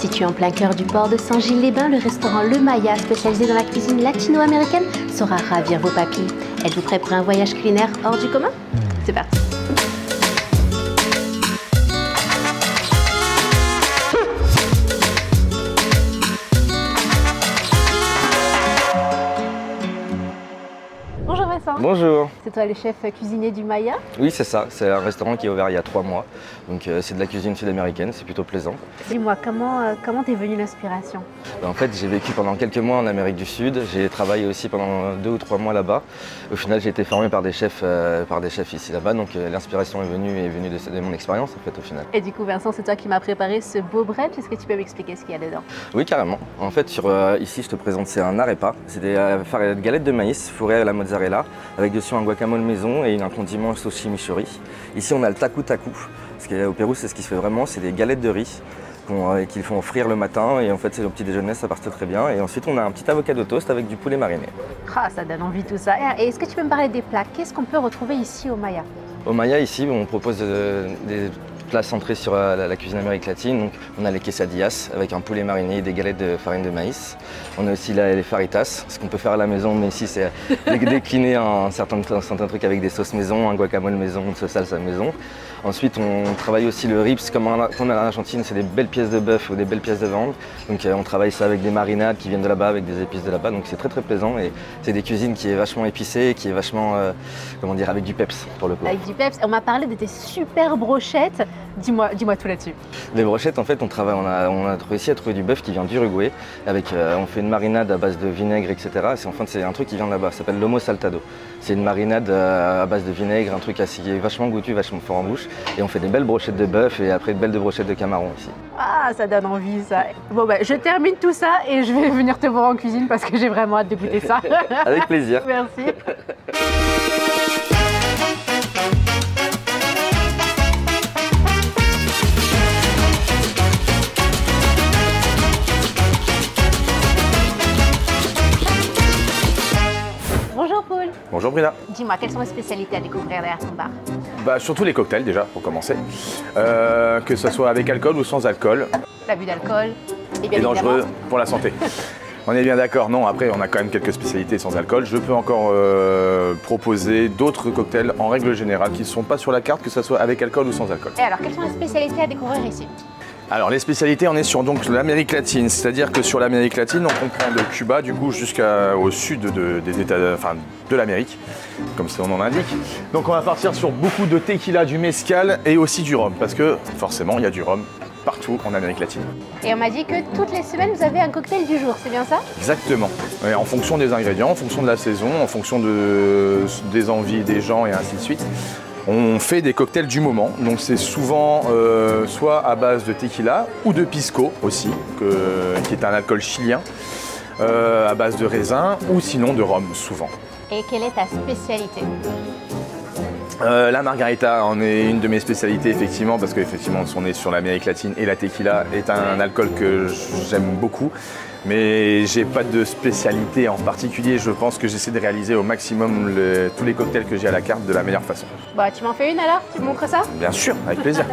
Situé en plein cœur du port de Saint-Gilles-les-Bains, le restaurant Le Maya, spécialisé dans la cuisine latino-américaine, saura ravir vos papilles. Êtes-vous prêt pour un voyage culinaire hors du commun? C'est parti! Bonjour Vincent. Bonjour. C'est toi le chef cuisinier du Maya? Oui, c'est ça. C'est un restaurant qui est ouvert il y a 3 mois. Donc c'est de la cuisine sud-américaine, c'est plutôt plaisant. Dis-moi, comment t'es venue l'inspiration? En fait, j'ai vécu pendant quelques mois en Amérique du Sud. J'ai travaillé aussi pendant 2 ou 3 mois là-bas. Au final, j'ai été formé par des chefs ici là-bas. Donc l'inspiration est venue de mon expérience en fait au final. Et du coup, Vincent, c'est toi qui m'as préparé ce beau brunch. Est-ce que tu peux m'expliquer ce qu'il y a dedans? Oui, carrément. En fait, ici, je te présente, c'est un arepa. C'est des galettes de maïs fourrées à la mozzarella avec dessus un guacamole maison et un condiment sauce chimichurri. Ici, on a le taku taku. Parce qu'au Pérou, c'est ce qui se fait vraiment, c'est des galettes de riz qu'ils font frire le matin et en fait c'est le petit déjeuner, ça passe très bien. Et ensuite on a un petit avocado toast avec du poulet mariné. Ah, ça donne envie tout ça. Et est-ce que tu peux me parler des plats? Qu'est-ce qu'on peut retrouver ici au Maya? Au Maya ici on propose des plats centrés sur la cuisine d'Amérique latine. Donc on a les quesadillas avec un poulet mariné et des galettes de farine de maïs. On a aussi les faritas, ce qu'on peut faire à la maison, mais ici c'est décliner un certain truc avec des sauces maison, un guacamole maison, une sauce salsa maison. Ensuite, on travaille aussi le rips, comme on a en Argentine, c'est des belles pièces de bœuf ou des belles pièces de viande. Donc on travaille ça avec des marinades qui viennent de là-bas, avec des épices de là-bas. Donc c'est très plaisant et c'est des cuisines qui est vachement épicée, qui est vachement, comment dire, avec du peps pour le coup. Avec du peps. On m'a parlé de tes super brochettes. Dis-moi tout là-dessus. Les brochettes, en fait, on a réussi à trouver du bœuf qui vient d'Uruguay. On fait une marinade à base de vinaigre, etc. C'est un truc qui vient de là-bas, ça s'appelle l'homo saltado. C'est une marinade à base de vinaigre, un truc qui est vachement goûtu, vachement fort en bouche. Et on fait des belles brochettes de bœuf et après de belles brochettes de camarons ici. Ah, ça donne envie ça. Bon je termine tout ça et je vais venir te voir en cuisine parce que j'ai vraiment hâte de goûter ça. Avec plaisir. Merci. Bonjour Paul. Bonjour Brina. Dis-moi, quelles sont les spécialités à découvrir derrière ton bar? Surtout les cocktails déjà, pour commencer. Que ce soit avec alcool ou sans alcool. L'abus d'alcool est dangereux pour la santé. On est bien d'accord, non, après on a quand même quelques spécialités sans alcool. Je peux encore proposer d'autres cocktails en règle générale qui ne sont pas sur la carte, que ce soit avec alcool ou sans alcool. Et alors, quelles sont les spécialités à découvrir ici? Alors les spécialités, on est sur donc l'Amérique latine, c'est-à-dire que sur l'Amérique latine, on comprend de Cuba du coup jusqu'au sud des États, de l'Amérique, comme son nom l'indique. Donc on va partir sur beaucoup de tequila, du mezcal et aussi du rhum, parce que forcément il y a du rhum partout en Amérique latine. Et on m'a dit que toutes les semaines vous avez un cocktail du jour, c'est bien ça? Exactement. Et en fonction des ingrédients, en fonction de la saison, en fonction des envies des gens et ainsi de suite. On fait des cocktails du moment, donc c'est souvent soit à base de tequila ou de pisco aussi, qui est un alcool chilien, à base de raisin ou sinon de rhum souvent. Et quelle est ta spécialité? La margarita en est une de mes spécialités effectivement, parce qu'effectivement on est sur l'Amérique latine et la tequila est un alcool que j'aime beaucoup. Mais j'ai pas de spécialité en particulier, je pense que j'essaie de réaliser au maximum tous les cocktails que j'ai à la carte de la meilleure façon. Bah tu m'en fais une alors? Tu me montres ça? Bien sûr, avec plaisir.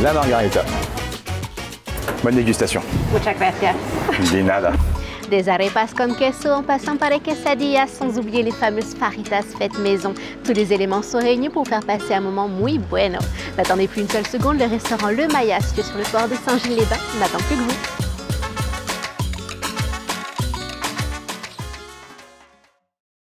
La margarita. Bonne dégustation. Muchas gracias. De nada. Des arepas con queso en passant par les quesadillas, sans oublier les fameuses faritas faites maison. Tous les éléments sont réunis pour faire passer un moment muy bueno. N'attendez plus une seule seconde, le restaurant Le Maya, situé sur le port de Saint-Gilles-les-Bains, n'attend plus que vous.